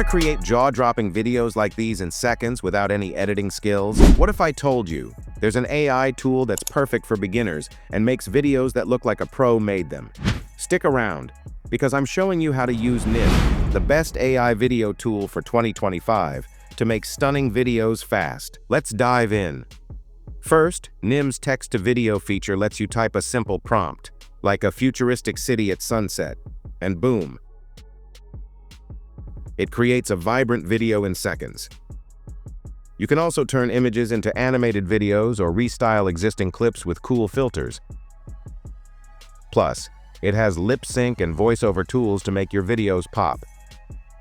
Want to create jaw-dropping videos like these in seconds without any editing skills? What if I told you there's an AI tool that's perfect for beginners and makes videos that look like a pro made them? Stick around, because I'm showing you how to use Nim, the best AI video tool for 2025, to make stunning videos fast. Let's dive in. First, Nim's text-to-video feature lets you type a simple prompt, like a futuristic city at sunset, and boom, it creates a vibrant video in seconds. You can also turn images into animated videos or restyle existing clips with cool filters. Plus, it has lip sync and voiceover tools to make your videos pop.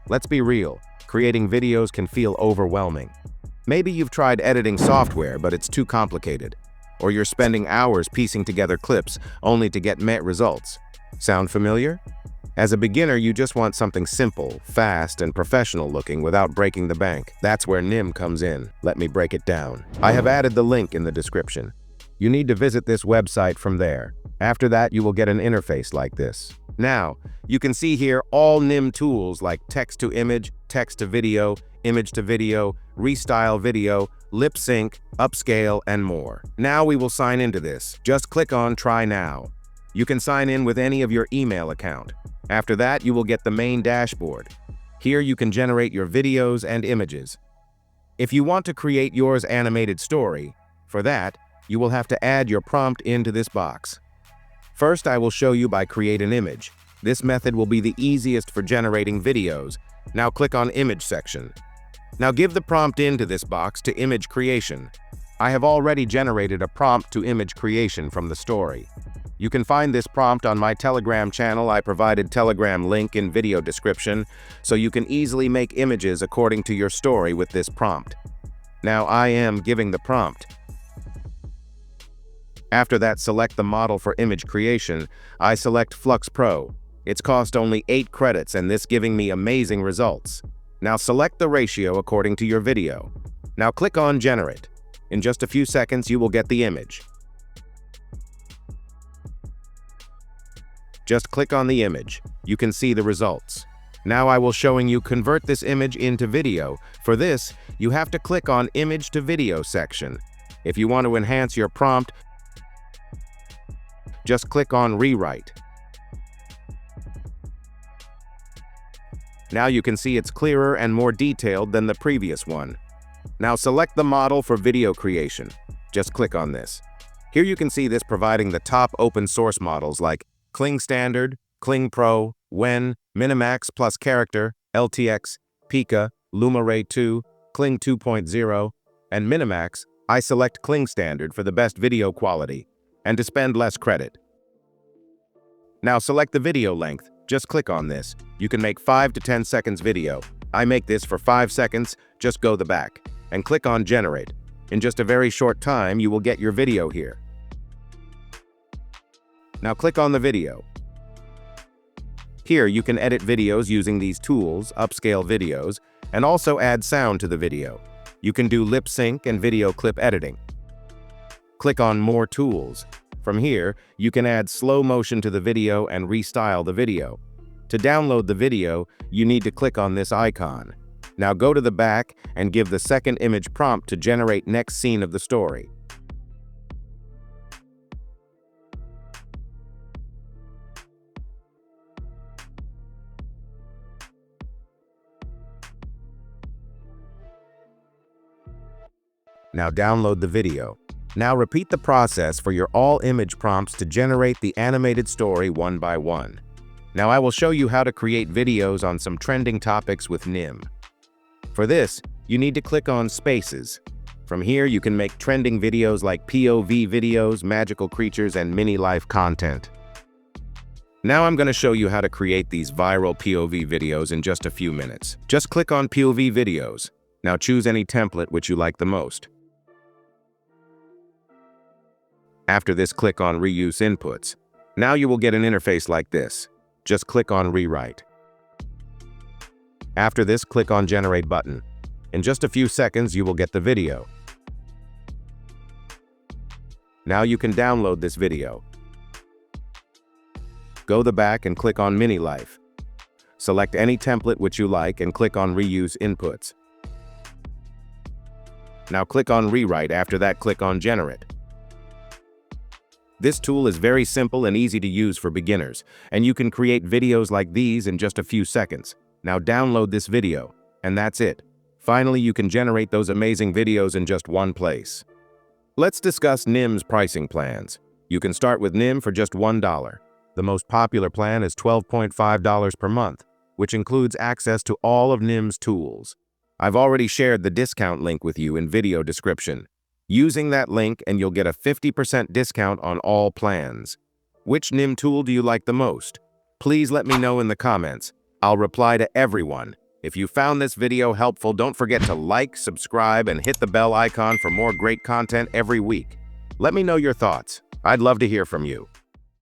Let's be real, creating videos can feel overwhelming. Maybe you've tried editing software, but it's too complicated. Or you're spending hours piecing together clips only to get meh results. Sound familiar? As a beginner, you just want something simple, fast, and professional looking without breaking the bank. That's where Nim comes in. Let me break it down. I have added the link in the description. You need to visit this website from there. After that, you will get an interface like this. Now, you can see here all Nim tools like text-to-image, text-to-video, image-to-video, restyle video, lip sync, upscale, and more. Now we will sign into this. Just click on Try Now. You can sign in with any of your email account. After that, you will get the main dashboard. Here you can generate your videos and images. If you want to create yours animated story, for that, you will have to add your prompt into this box. First, I will show you by create an image. This method will be the easiest for generating videos. Now click on Image section. Now give the prompt into this box to image creation. I have already generated a prompt to image creation from the story. You can find this prompt on my Telegram channel. I provided Telegram link in video description, so you can easily make images according to your story with this prompt. Now I am giving the prompt. After that, select the model for image creation. I select Flux Pro. It's cost only 8 credits and this giving me amazing results. Now select the ratio according to your video. Now click on Generate. In just a few seconds, you will get the image. Just click on the image. You can see the results. Now I will showing you convert this image into video. For this, you have to click on Image to Video section. If you want to enhance your prompt, just click on Rewrite. Now you can see it's clearer and more detailed than the previous one. Now select the model for video creation. Just click on this. Here you can see this providing the top open source models like Kling Standard, Kling Pro, Wen, Minimax plus Character, LTX, Pika, LumaRay 2, Kling 2.0, and Minimax. I select Kling Standard for the best video quality and to spend less credit. Now select the video length. Just click on this. You can make 5 to 10 seconds video. I make this for 5 seconds. Just go the back and click on Generate. In just a very short time, you will get your video here. Now click on the video. Here you can edit videos using these tools, upscale videos, and also add sound to the video. You can do lip sync and video clip editing. Click on More Tools. From here, you can add slow motion to the video and restyle the video. To download the video, you need to click on this icon. Now go to the back and give the second image prompt to generate next scene of the story. Now download the video. Now repeat the process for your all image prompts to generate the animated story one by one. Now I will show you how to create videos on some trending topics with Nim. For this, you need to click on Spaces. From here you can make trending videos like POV videos, magical creatures, and mini life content. Now I'm going to show you how to create these viral POV videos in just a few minutes. Just click on POV videos. Now choose any template which you like the most. After this, click on Reuse Inputs. Now you will get an interface like this. Just click on Rewrite. After this, click on Generate button. In just a few seconds, you will get the video. Now you can download this video. Go the back and click on Mini Life. Select any template which you like and click on Reuse Inputs. Now click on Rewrite. After that, click on Generate. This tool is very simple and easy to use for beginners, and you can create videos like these in just a few seconds. Now download this video, and that's it. Finally, you can generate those amazing videos in just one place. Let's discuss Nim's pricing plans. You can start with Nim for just $1. The most popular plan is $12.5 per month, which includes access to all of Nim's tools. I've already shared the discount link with you in video description. Using that link and you'll get a 50% discount on all plans. Which Nim tool do you like the most? Please let me know in the comments. I'll reply to everyone. If you found this video helpful, don't forget to like, subscribe, and hit the bell icon for more great content every week. Let me know your thoughts. I'd love to hear from you.